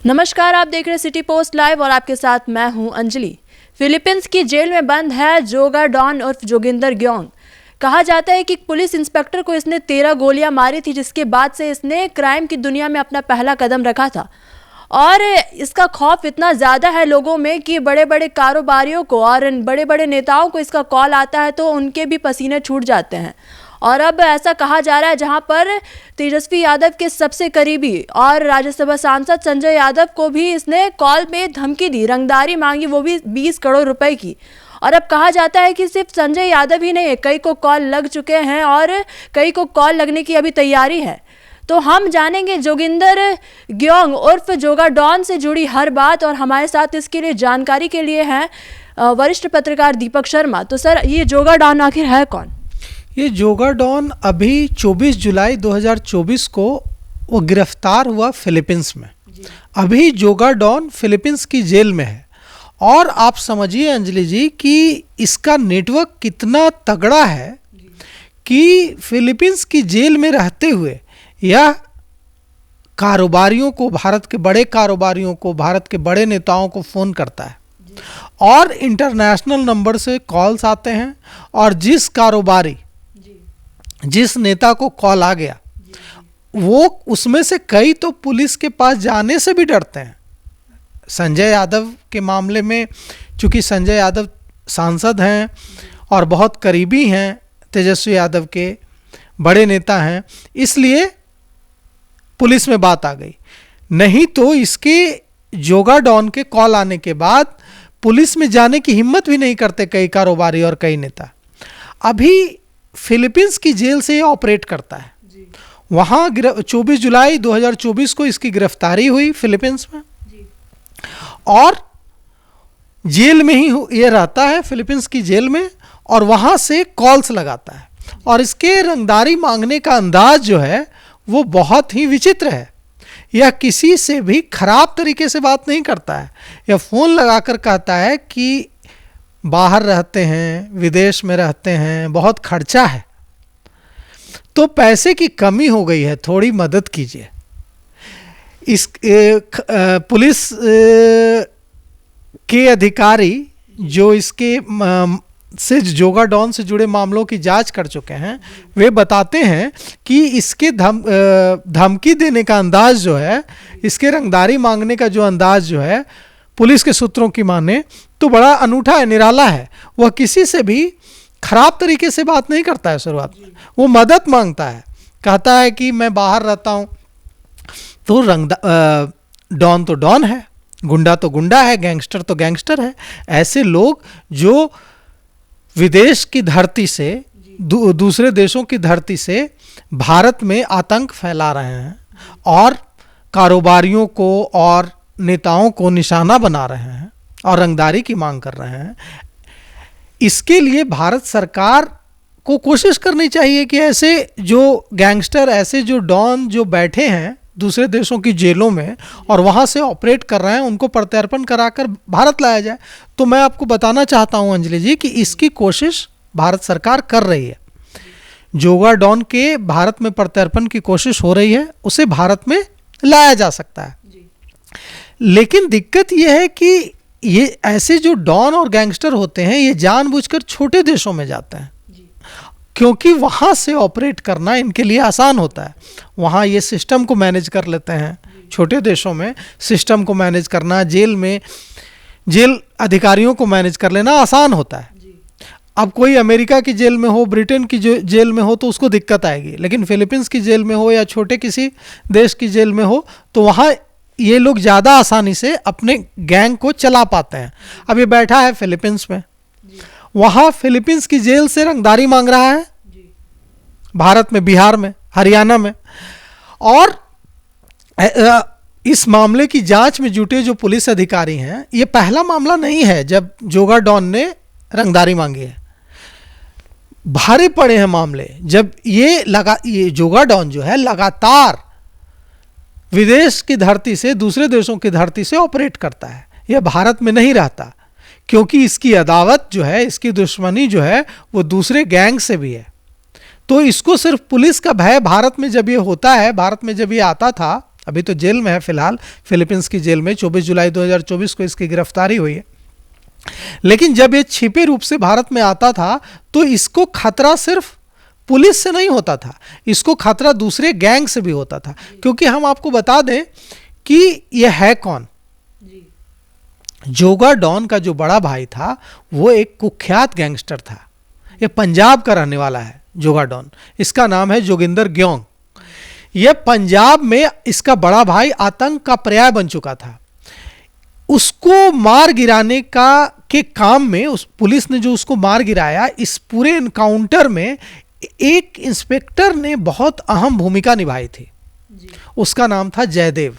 नमस्कार, आप देख रहे हैं सिटी पोस्ट लाइव और आपके साथ मैं हूं अंजलि। फिलीपींस की जेल में बंद है जोगा डॉन उर्फ जोगिंदर ग्योंग। कहा जाता है कि पुलिस इंस्पेक्टर को इसने 13 गोलियां मारी थी, जिसके बाद से इसने क्राइम की दुनिया में अपना पहला कदम रखा था। और इसका खौफ इतना ज़्यादा है लोगों में कि बड़े बड़े कारोबारियों को और बड़े बड़े नेताओं को इसका कॉल आता है तो उनके भी पसीने छूट जाते हैं। और अब ऐसा कहा जा रहा है जहां पर तेजस्वी यादव के सबसे करीबी और राज्यसभा सांसद संजय यादव को भी इसने कॉल में धमकी दी, रंगदारी मांगी, वो भी 20 करोड़ रुपए की। और अब कहा जाता है कि सिर्फ संजय यादव ही नहीं है, कई को कॉल लग चुके हैं और कई को कॉल लगने की अभी तैयारी है। तो हम जानेंगे जोगिंदर ग्योंग उर्फ जोगा डॉन से जुड़ी हर बात, और हमारे साथ इसके लिए जानकारी के लिए हैं वरिष्ठ पत्रकार दीपक शर्मा। तो सर, ये जोगा डॉन आखिर है कौन? ये जोगा डॉन अभी 24 जुलाई 2024 को वो गिरफ्तार हुआ फिलीपींस में। अभी जोगा डॉन फिलीपींस की जेल में है। और आप समझिए अंजलि जी कि इसका नेटवर्क कितना तगड़ा है कि फिलीपींस की जेल में रहते हुए यह कारोबारियों को, भारत के बड़े कारोबारियों को, भारत के बड़े नेताओं को फ़ोन करता है और इंटरनेशनल नंबर से कॉल्स आते हैं। और जिस कारोबारी, जिस नेता को कॉल आ गया, वो उसमें से कई तो पुलिस के पास जाने से भी डरते हैं। संजय यादव के मामले में, चूंकि संजय यादव सांसद हैं और बहुत करीबी हैं तेजस्वी यादव के, बड़े नेता हैं, इसलिए पुलिस में बात आ गई। नहीं तो इसके जोगा डॉन के कॉल आने के बाद पुलिस में जाने की हिम्मत भी नहीं करते कई कारोबारी और कई नेता। अभी फिलीपींस की जेल से ये ऑपरेट करता है। वहाँ 24 जुलाई 2024 को इसकी गिरफ्तारी हुई फिलीपींस में, और जेल में ही ये रहता है, फिलीपींस की जेल में, और वहाँ से कॉल्स लगाता है। और इसके रंगदारी मांगने का अंदाज जो है वो बहुत ही विचित्र है। यह किसी से भी खराब तरीके से बात नहीं करता है। यह फ़ोन लगाकर कहता है कि बाहर रहते हैं, विदेश में रहते हैं, बहुत खर्चा है, तो पैसे की कमी हो गई है, थोड़ी मदद कीजिए। इस पुलिस के अधिकारी जो इसके से जोगा डॉन से जुड़े मामलों की जांच कर चुके हैं, वे बताते हैं कि इसके धमकी देने का अंदाज जो है, इसके रंगदारी मांगने का जो अंदाज जो है, पुलिस के सूत्रों की माने तो बड़ा अनूठा है, निराला है। वह किसी से भी खराब तरीके से बात नहीं करता है। शुरुआत में वो मदद मांगता है, कहता है कि मैं बाहर रहता हूँ। तो डॉन तो डॉन है, गुंडा तो गुंडा है, गैंगस्टर तो गैंगस्टर है। ऐसे लोग जो विदेश की धरती से, दूसरे देशों की धरती से भारत में आतंक फैला रहे हैं और कारोबारियों को और नेताओं को निशाना बना रहे हैं और रंगदारी की मांग कर रहे हैं, इसके लिए भारत सरकार को कोशिश करनी चाहिए कि ऐसे जो गैंगस्टर, ऐसे जो डॉन जो बैठे हैं दूसरे देशों की जेलों में और वहाँ से ऑपरेट कर रहे हैं, उनको प्रत्यर्पण कराकर भारत लाया जाए। तो मैं आपको बताना चाहता हूँ अंजलि जी कि इसकी कोशिश भारत सरकार कर रही है। जोगा डॉन के भारत में प्रत्यर्पण की कोशिश हो रही है, उसे भारत में लाया जा सकता है। लेकिन दिक्कत यह है कि ये ऐसे जो डॉन और गैंगस्टर होते हैं, ये जानबूझकर छोटे देशों में जाते हैं, क्योंकि वहाँ से ऑपरेट करना इनके लिए आसान होता है। वहाँ ये सिस्टम को मैनेज कर लेते हैं। छोटे देशों में सिस्टम को मैनेज करना, जेल अधिकारियों को मैनेज कर लेना आसान होता है। अब कोई अमेरिका की जेल में हो, ब्रिटेन की जेल में हो तो उसको दिक्कत आएगी, लेकिन फिलीपींस की जेल में हो या छोटे किसी देश की जेल में हो तो वहाँ ये लोग ज़्यादा आसानी से अपने गैंग को चला पाते हैं। अब ये बैठा है फिलीपींस में, वहाँ फिलीपींस की जेल से रंगदारी मांग रहा है भारत में, बिहार में, हरियाणा में। और इस मामले की जांच में जुटे जो पुलिस अधिकारी हैं, ये पहला मामला नहीं है जब जोगा डॉन ने रंगदारी मांगी है। भारे पड़े हैं मामले जब ये जोगा डॉन जो है लगातार विदेश की धरती से, दूसरे देशों की धरती से ऑपरेट करता है। यह भारत में नहीं रहता, क्योंकि इसकी अदावत जो है, इसकी दुश्मनी जो है वो दूसरे गैंग से भी है। तो इसको सिर्फ पुलिस का भय, भारत में जब ये होता है, भारत में जब ये आता था अभी तो जेल में है फिलहाल, फिलीपींस की जेल में 24 जुलाई 2024 को इसकी गिरफ्तारी हुई है। लेकिन जब ये छिपे रूप से भारत में आता था तो इसको खतरा सिर्फ पुलिस से नहीं होता था, इसको खतरा दूसरे गैंग से भी होता था। क्योंकि हम आपको बता दें कि यह है कौन। जोगा डॉन का जो बड़ा भाई था वो एक कुख्यात गैंगस्टर था, ये पंजाब का रहने वाला है जोगा डॉन, इसका नाम है जोगिंदर ग्योंग। यह पंजाब में इसका बड़ा भाई आतंक का पर्याय बन चुका था। उसको मार गिराने के काम में उस पुलिस ने जो उसको मार गिराया, इस पूरे एनकाउंटर में एक इंस्पेक्टर ने बहुत अहम भूमिका निभाई थी। उसका नाम था जयदेव।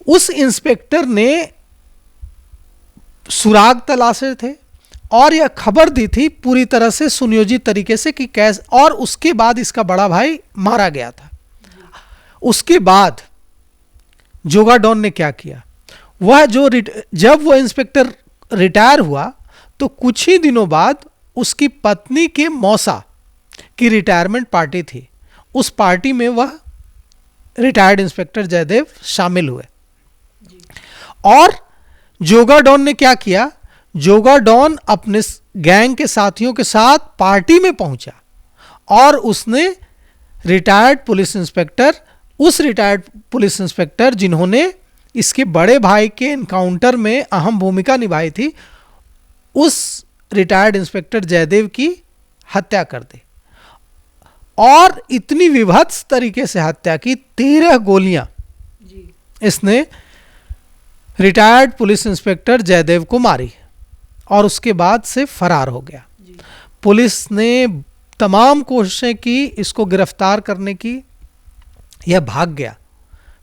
उस इंस्पेक्टर ने सुराग तलाशे थे और यह खबर दी थी पूरी तरह से सुनियोजित तरीके से कि कैसे, और उसके बाद इसका बड़ा भाई मारा गया था। उसके बाद जोगा डॉन ने क्या किया, वह जब वह इंस्पेक्टर रिटायर हुआ तो कुछ ही दिनों बाद उसकी पत्नी के मौसा की रिटायरमेंट पार्टी थी। उस पार्टी में वह रिटायर्ड इंस्पेक्टर जयदेव शामिल हुए। और जोगा डॉन ने क्या किया, जोगा डॉन अपने गैंग के साथियों के साथ पार्टी में पहुंचा और उसने रिटायर्ड पुलिस इंस्पेक्टर जिन्होंने इसके बड़े भाई के एनकाउंटर में अहम भूमिका निभाई थी, उस रिटायर्ड इंस्पेक्टर जयदेव की हत्या कर दी। और इतनी विभत्स तरीके से हत्या की, 13 गोलियां इसने रिटायर्ड पुलिस इंस्पेक्टर जयदेव को मारी और उसके बाद से फरार हो गया। पुलिस ने तमाम कोशिशें की इसको गिरफ्तार करने की, यह भाग गया,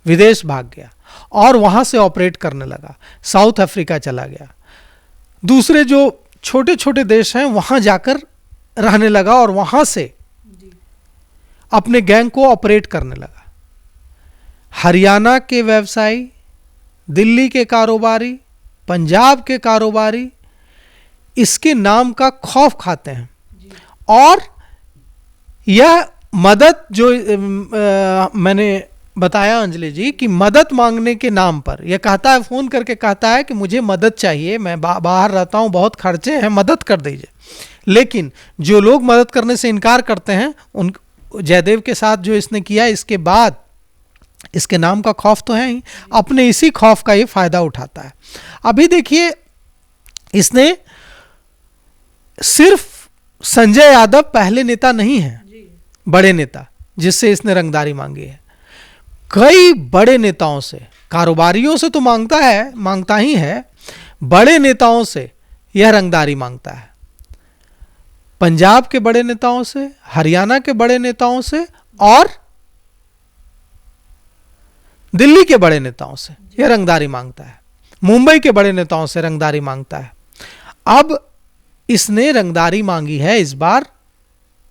विदेश भाग गया और वहां से ऑपरेट करने लगा, साउथ अफ्रीका चला गया, दूसरे जो छोटे छोटे देश हैं वहां जाकर रहने लगा और वहां से अपने गैंग को ऑपरेट करने लगा। हरियाणा के व्यवसायी, दिल्ली के कारोबारी, पंजाब के कारोबारी इसके नाम का खौफ खाते हैं। और यह मदद जो मैंने बताया अंजलि जी कि मदद मांगने के नाम पर यह कहता है, फोन करके कहता है कि मुझे मदद चाहिए, मैं बाहर रहता हूं, बहुत खर्चे हैं, मदद कर दीजिए। लेकिन जो लोग मदद करने से इनकार करते हैं, उन जयदेव के साथ जो इसने किया, इसके बाद इसके नाम का खौफ तो है ही, अपने इसी खौफ का ये फायदा उठाता है। अभी देखिए, इसने सिर्फ संजय यादव पहले नेता नहीं है, बड़े नेता जिससे इसने रंगदारी मांगी है, कई बड़े नेताओं से, कारोबारियों से तो मांगता ही है, बड़े नेताओं से यह रंगदारी मांगता है। पंजाब के बड़े नेताओं से, हरियाणा के बड़े नेताओं से और दिल्ली के बड़े नेताओं से यह रंगदारी मांगता है, मुंबई के बड़े नेताओं से रंगदारी मांगता है। अब इसने रंगदारी मांगी है इस बार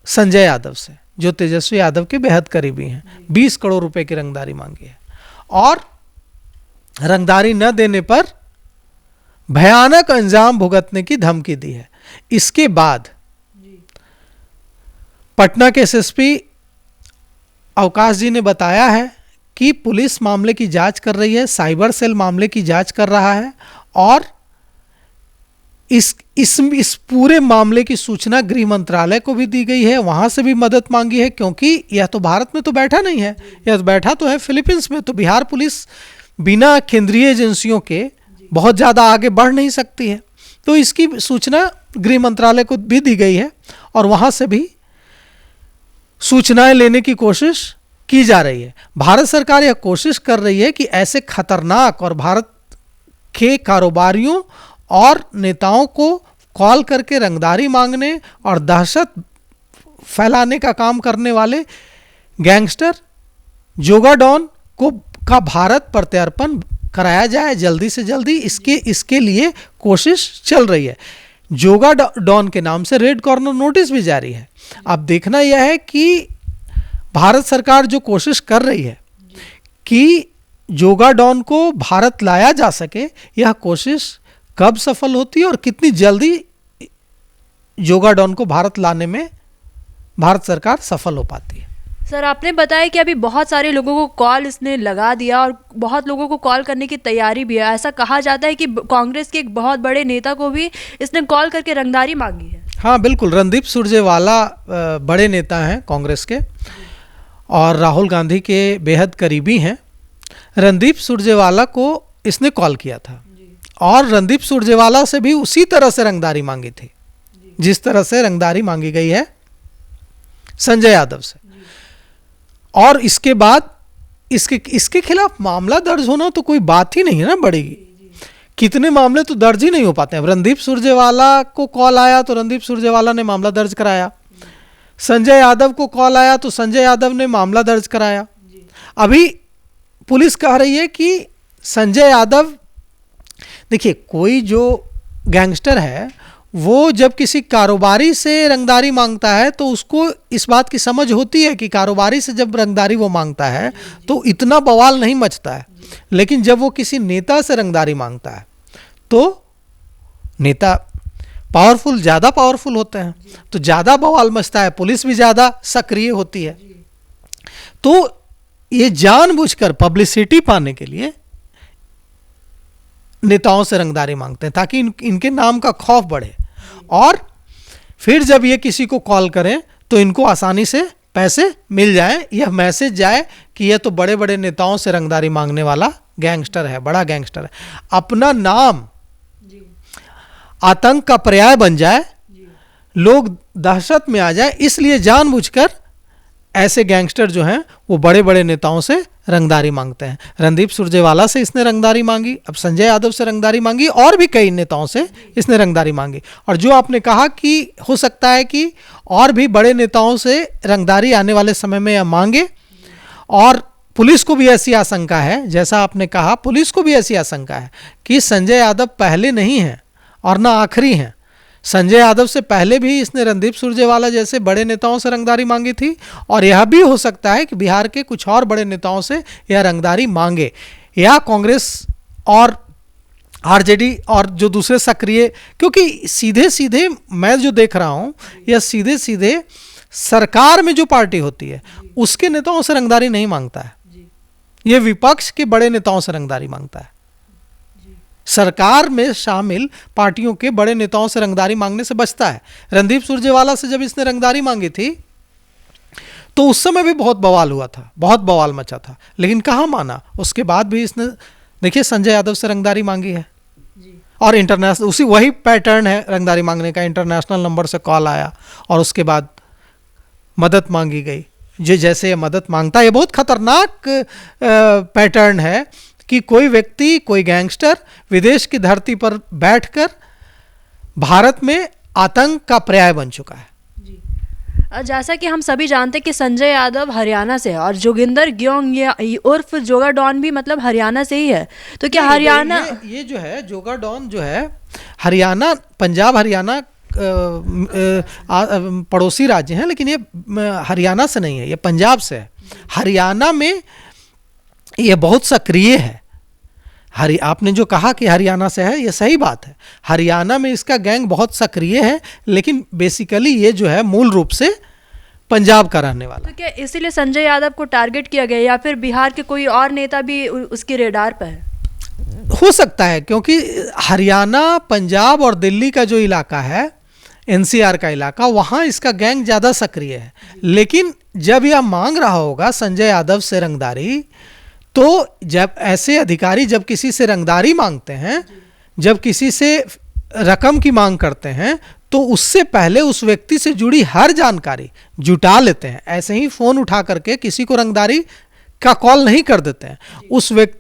संजय यादव से, जो तेजस्वी यादव के बेहद करीबी हैं। 20 करोड़ रुपए की रंगदारी मांगी है और रंगदारी न देने पर भयानक अंजाम भुगतने की धमकी दी है। इसके बाद पटना के एसएसपी अवकाश जी ने बताया है कि पुलिस मामले की जांच कर रही है, साइबर सेल मामले की जांच कर रहा है और इस पूरे मामले की सूचना गृह मंत्रालय को भी दी गई है, वहां से भी मदद मांगी है। क्योंकि यह तो भारत में तो बैठा नहीं है, यह तो बैठा तो है फिलीपींस में, तो बिहार पुलिस बिना केंद्रीय एजेंसियों के बहुत ज़्यादा आगे बढ़ नहीं सकती है। तो इसकी सूचना गृह मंत्रालय को भी दी गई है और वहां से भी सूचनाएं लेने की कोशिश की जा रही है। भारत सरकार यह कोशिश कर रही है कि ऐसे खतरनाक और भारत के कारोबारियों और नेताओं को कॉल करके रंगदारी मांगने और दहशत फैलाने का काम करने वाले गैंगस्टर जोगा डॉन का भारत प्रत्यर्पण कराया जाए जल्दी से जल्दी। इसके लिए कोशिश चल रही है। जोगा डॉन के नाम से रेड कॉर्नर नोटिस भी जारी है। अब देखना यह है कि भारत सरकार जो कोशिश कर रही है कि जोगा डॉन को भारत लाया जा सके, यह कोशिश कब सफल होती है और कितनी जल्दी जोगा डॉन को भारत लाने में भारत सरकार सफल हो पाती है। सर, आपने बताया कि अभी बहुत सारे लोगों को कॉल इसने लगा दिया और बहुत लोगों को कॉल करने की तैयारी भी है। ऐसा कहा जाता है कि कांग्रेस के एक बहुत बड़े नेता को भी इसने कॉल करके रंगदारी मांगी है। हाँ बिल्कुल, रणदीप सुरजेवाला बड़े नेता हैं कांग्रेस के और राहुल गांधी के बेहद करीबी हैं। रणदीप सुरजेवाला को इसने कॉल किया था और रणदीप सुरजेवाला से भी उसी तरह से रंगदारी मांगी थी जिस तरह से रंगदारी मांगी गई है संजय यादव से। और इसके बाद इसके खिलाफ मामला दर्ज होना तो कोई बात ही नहीं है ना बड़ी। कितने मामले तो दर्ज ही नहीं हो पाते हैं। रणदीप सुरजेवाला को कॉल आया तो रणदीप सुरजेवाला ने मामला दर्ज कराया, संजय यादव को कॉल आया तो संजय यादव ने मामला दर्ज कराया। अभी पुलिस कह रही है कि संजय यादव, देखिए कोई जो गैंगस्टर है वो जब किसी कारोबारी से रंगदारी मांगता है तो उसको इस बात की समझ होती है कि कारोबारी से जब रंगदारी वो मांगता है तो इतना बवाल नहीं मचता है। लेकिन जब वो किसी नेता से रंगदारी मांगता है तो नेता पावरफुल, ज़्यादा पावरफुल होते हैं तो ज़्यादा बवाल मचता है, पुलिस भी ज़्यादा सक्रिय होती है। तो ये जानबूझकर पब्लिसिटी पाने के लिए नेताओं से रंगदारी मांगते हैं ताकि इनके नाम का खौफ बढ़े और फिर जब ये किसी को कॉल करें तो इनको आसानी से पैसे मिल जाए, यह मैसेज जाए कि यह तो बड़े बड़े नेताओं से रंगदारी मांगने वाला गैंगस्टर है, बड़ा गैंगस्टर है। अपना नाम आतंक का पर्याय बन जाए, लोग दहशत में आ जाए, इसलिए जानबूझकर ऐसे गैंगस्टर जो हैं वो बड़े बड़े नेताओं से रंगदारी मांगते हैं। रणदीप सुरजेवाला से इसने रंगदारी मांगी, अब संजय यादव से रंगदारी मांगी और भी कई नेताओं से इसने रंगदारी मांगी। और जो आपने कहा कि हो सकता है कि और भी बड़े नेताओं से रंगदारी आने वाले समय में यह मांगे, और पुलिस को भी ऐसी आशंका है, जैसा आपने कहा पुलिस को भी ऐसी आशंका है कि संजय यादव पहले नहीं हैं और ना आखिरी हैं। संजय यादव से पहले भी इसने रणदीप सुरजेवाला जैसे बड़े नेताओं से रंगदारी मांगी थी और यह भी हो सकता है कि बिहार के कुछ और बड़े नेताओं से यह रंगदारी मांगे, या कांग्रेस और आरजेडी और जो दूसरे सक्रिय, क्योंकि सीधे सीधे मैं जो देख रहा हूं यह सीधे सीधे सरकार में जो पार्टी होती है उसके नेताओं से रंगदारी नहीं मांगता है, यह विपक्ष के बड़े नेताओं से रंगदारी मांगता है। सरकार में शामिल पार्टियों के बड़े नेताओं से रंगदारी मांगने से बचता है। रणदीप सुरजेवाला से जब इसने रंगदारी मांगी थी तो उस समय भी बहुत बवाल हुआ था, बहुत बवाल मचा था, लेकिन कहाँ माना। उसके बाद भी इसने देखिए संजय यादव से रंगदारी मांगी है और इंटरनेशनल उसी वही पैटर्न है रंगदारी मांगने का। इंटरनेशनल नंबर से कॉल आया और उसके बाद मदद मांगी गई। जैसे मदद मांगता है, ये बहुत खतरनाक पैटर्न है कि कोई व्यक्ति, कोई गैंगस्टर विदेश की धरती पर बैठकर भारत में आतंक का पर्याय बन चुका है। जैसा कि हम सभी जानते हैं कि संजय यादव हरियाणा से है और जोगिंदर ग्योंग उर्फ जोगा डॉन भी मतलब हरियाणा से ही है। तो क्या हरियाणा ये जो है जोगा डॉन जो है हरियाणा, पंजाब हरियाणा पड़ोसी राज्य हैं, लेकिन ये हरियाणा से नहीं है, ये पंजाब से है। हरियाणा में ये बहुत सक्रिय है। आपने जो कहा कि हरियाणा से है, ये सही बात है। हरियाणा में इसका गैंग बहुत सक्रिय है, लेकिन बेसिकली ये जो है मूल रूप से पंजाब का रहने वाला। तो क्या इसीलिए संजय यादव को टारगेट किया गया या फिर बिहार के कोई और नेता भी उसके रेडार पर है? हो सकता है, क्योंकि हरियाणा, पंजाब और दिल्ली का जो इलाका है, एनसीआर का इलाका, वहाँ इसका गैंग ज़्यादा सक्रिय है। लेकिन जब यह मांग रहा होगा संजय यादव से रंगदारी, तो जब ऐसे अधिकारी जब किसी से रंगदारी मांगते हैं, जब किसी से रकम की मांग करते हैं, तो उससे पहले उस व्यक्ति से जुड़ी हर जानकारी जुटा लेते हैं। ऐसे ही फ़ोन उठा करके किसी को रंगदारी का कॉल नहीं कर देते हैं।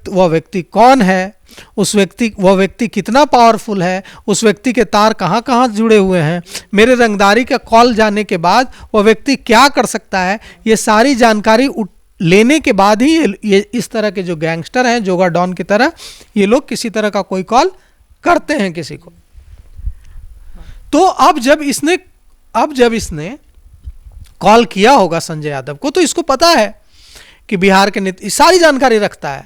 वह व्यक्ति कौन है, वह व्यक्ति कितना पावरफुल है, उस व्यक्ति के तार कहाँ कहाँ जुड़े हुए हैं, मेरे रंगदारी का कॉल जाने के बाद वह व्यक्ति क्या कर सकता है, ये सारी जानकारी लेने के बाद ही ये इस तरह के जो गैंगस्टर हैं, जोगा डॉन की तरह, ये लोग किसी तरह का कोई कॉल करते हैं किसी को। तो अब जब इसने कॉल किया होगा संजय यादव को, तो इसको पता है कि बिहार के नेता, सारी जानकारी रखता है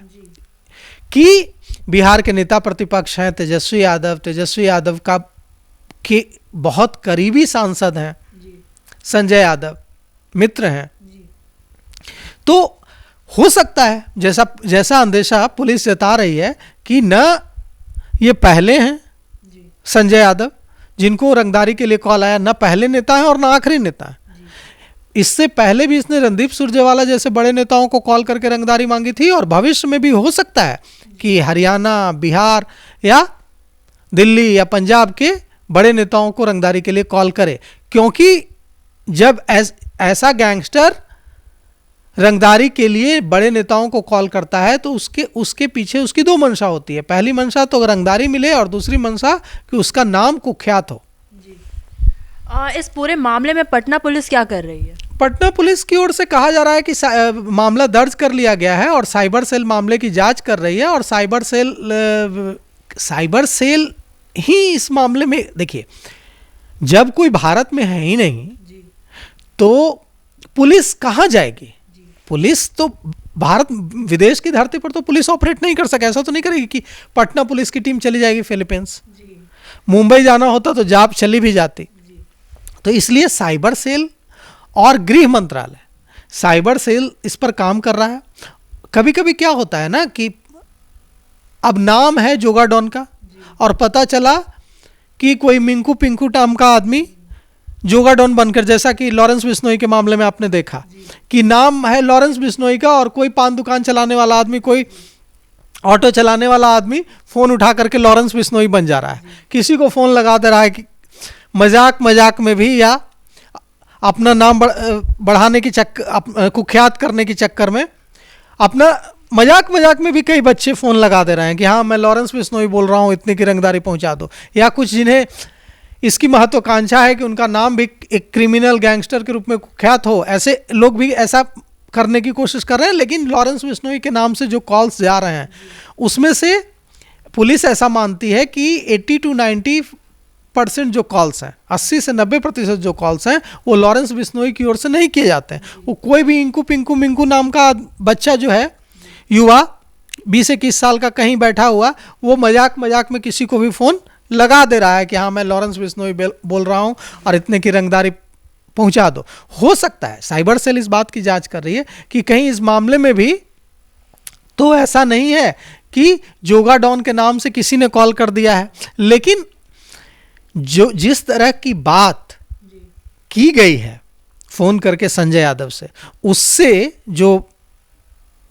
कि बिहार के नेता प्रतिपक्ष हैं तेजस्वी यादव का के बहुत करीबी सांसद हैं संजय यादव, मित्र हैं, तो हो सकता है जैसा अंदेशा पुलिस जता रही है कि न ये पहले हैं संजय यादव जिनको रंगदारी के लिए कॉल आया, न पहले नेता है और न आखिरी नेता है। इससे पहले भी इसने रणदीप सुरजेवाला जैसे बड़े नेताओं को कॉल करके रंगदारी मांगी थी, और भविष्य में भी हो सकता है कि हरियाणा, बिहार या दिल्ली या पंजाब के बड़े नेताओं को रंगदारी के लिए कॉल करे, क्योंकि जब ऐसा गैंगस्टर रंगदारी के लिए बड़े नेताओं को कॉल करता है तो उसके पीछे उसकी दो मंशा होती है। पहली मंशा तो रंगदारी मिले और दूसरी मंशा कि उसका नाम कुख्यात हो। इस पूरे मामले में पटना पुलिस क्या कर रही है? पटना पुलिस की ओर से कहा जा रहा है कि मामला दर्ज कर लिया गया है और साइबर सेल मामले की जांच कर रही है, और साइबर सेल ही इस मामले में, देखिए जब कोई भारत में है ही नहीं तो पुलिस कहाँ जाएगी? पुलिस तो भारत, विदेश की धरती पर तो पुलिस ऑपरेट नहीं कर सके। ऐसा तो नहीं करेगी कि पटना पुलिस की टीम चली जाएगी फिलीपींस। मुंबई जाना होता तो जाप चली भी जाती। तो इसलिए साइबर सेल और गृह मंत्रालय, साइबर सेल इस पर काम कर रहा है। कभी कभी क्या होता है ना कि अब नाम है जोगा डॉन का और पता चला कि कोई मिंकू पिंकू नाम का आदमी जोगा डॉन बनकर, जैसा कि लॉरेंस बिश्नोई के मामले में आपने देखा कि नाम है लॉरेंस बिश्नोई का और कोई पान दुकान चलाने वाला आदमी, कोई ऑटो चलाने वाला आदमी फोन उठा करके लॉरेंस बिश्नोई बन जा रहा है, किसी को फोन लगा दे रहा है कि मजाक में भी, या अपना नाम बढ़ाने की कुख्यात करने की चक्कर में अपना मजाक में भी कई बच्चे फोन लगा दे रहे हैं कि हाँ मैं लॉरेंस बिश्नोई बोल रहा हूँ, इतने की रंगदारी पहुंचा दो। या कुछ जिन्हें इसकी महत्वाकांक्षा है कि उनका नाम भी एक क्रिमिनल गैंगस्टर के रूप में कुख्यात हो, ऐसे लोग भी ऐसा करने की कोशिश कर रहे हैं। लेकिन लॉरेंस बिश्नोई के नाम से जो कॉल्स जा रहे हैं उसमें से पुलिस ऐसा मानती है कि 80 to 90% जो कॉल्स हैं, 80 से 90% जो कॉल्स हैं वो लॉरेंस बिश्नोई की ओर से नहीं किए जाते हैं। वो कोई भी इंकू पिंकू मिंकू नाम का बच्चा जो है, युवा 20-21 साल का कहीं बैठा हुआ, वो मजाक में किसी को भी फ़ोन लगा दे रहा है कि हाँ मैं लॉरेंस बिश्नोई बोल रहा हूँ और इतने की रंगदारी पहुँचा दो। हो सकता है साइबर सेल इस बात की जांच कर रही है कि कहीं इस मामले में भी तो ऐसा नहीं है कि जोगा डॉन के नाम से किसी ने कॉल कर दिया है। लेकिन जिस तरह की बात की गई है फोन करके संजय यादव से, उससे जो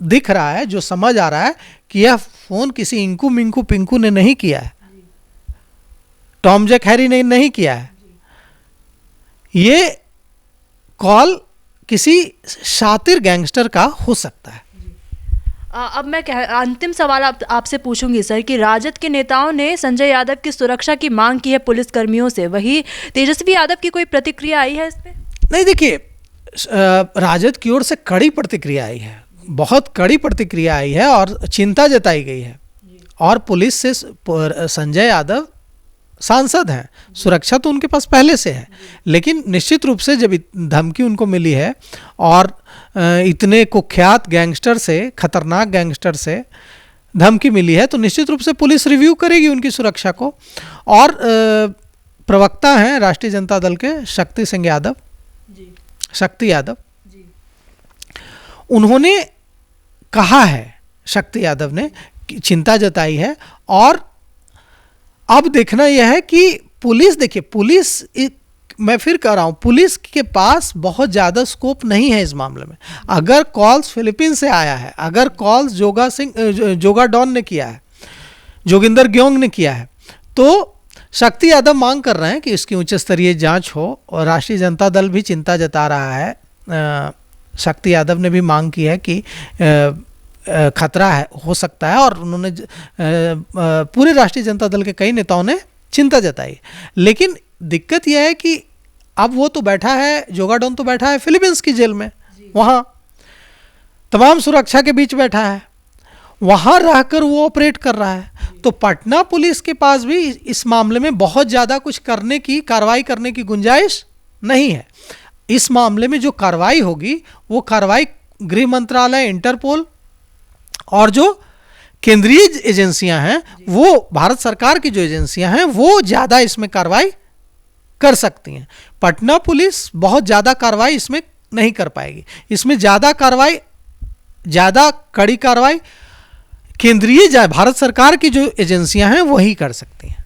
दिख रहा है, जो समझ आ रहा है कि यह फोन किसी इंकू मिंकू पिंकू ने नहीं किया है, टॉम जैक हैरी ने नहीं किया है, ये कॉल किसी शातिर गैंगस्टर का हो सकता है। अब मैं अंतिम सवाल आपसे पूछूंगी सर कि राजद के नेताओं ने संजय यादव की सुरक्षा की मांग की है पुलिस कर्मियों से, वही तेजस्वी यादव की कोई प्रतिक्रिया आई है इस पे? नहीं, देखिए राजद की ओर से कड़ी प्रतिक्रिया आई है, बहुत कड़ी प्रतिक्रिया आई है और चिंता जताई गई है। और पुलिस से संजय यादव सांसद हैं, सुरक्षा तो उनके पास पहले से है, लेकिन निश्चित रूप से जब धमकी उनको मिली है और इतने कुख्यात गैंगस्टर से, खतरनाक गैंगस्टर से धमकी मिली है, तो निश्चित रूप से पुलिस रिव्यू करेगी उनकी सुरक्षा को। और प्रवक्ता हैं राष्ट्रीय जनता दल के शक्ति यादव, उन्होंने कहा है, शक्ति यादव ने चिंता जताई है। और अब देखना यह है कि पुलिस, देखिए पुलिस, मैं फिर कह रहा हूँ, पुलिस के पास बहुत ज़्यादा स्कोप नहीं है इस मामले में। अगर कॉल्स फिलीपींस से आया है, अगर कॉल्स जोगा डॉन ने किया है, जोगिंदर ग्योंग ने किया है, तो शक्ति यादव मांग कर रहे हैं कि इसकी उच्च स्तरीय जांच हो। और राष्ट्रीय जनता दल भी चिंता जता रहा है, शक्ति यादव ने भी मांग की है कि खतरा है, हो सकता है, और उन्होंने पूरे राष्ट्रीय जनता दल के कई नेताओं ने चिंता जताई। लेकिन दिक्कत यह है कि अब वो तो बैठा है, जोगा डॉन तो बैठा है फिलीपींस की जेल में, वहाँ तमाम सुरक्षा के बीच बैठा है, वहाँ रहकर वो ऑपरेट कर रहा है। तो पटना पुलिस के पास भी इस मामले में बहुत ज़्यादा कुछ कार्रवाई करने की गुंजाइश नहीं है। इस मामले में जो कार्रवाई होगी वो कार्रवाई गृह मंत्रालय, इंटरपोल और जो केंद्रीय एजेंसियां हैं, वो भारत सरकार की जो एजेंसियां हैं, वो ज़्यादा इसमें कार्रवाई कर सकती हैं। पटना पुलिस बहुत ज़्यादा कार्रवाई इसमें नहीं कर पाएगी। इसमें ज़्यादा कार्रवाई ज़्यादा कड़ी कार्रवाई केंद्रीय भारत सरकार की जो एजेंसियां हैं वही कर सकती हैं।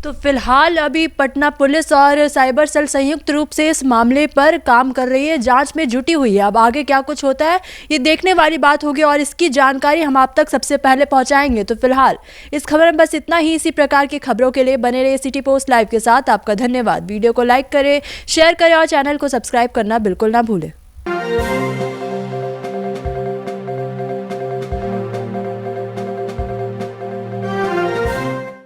तो फिलहाल अभी पटना पुलिस और साइबर सेल संयुक्त रूप से इस मामले पर काम कर रही है, जांच में जुटी हुई है। अब आगे क्या कुछ होता है ये देखने वाली बात होगी और इसकी जानकारी हम आप तक सबसे पहले पहुंचाएंगे। तो फिलहाल इस खबर में बस इतना ही। इसी प्रकार की खबरों के लिए बने रहिए सिटी पोस्ट लाइव के साथ। आपका धन्यवाद। वीडियो को लाइक करें, शेयर करें और चैनल को सब्सक्राइब करना बिल्कुल ना भूलें।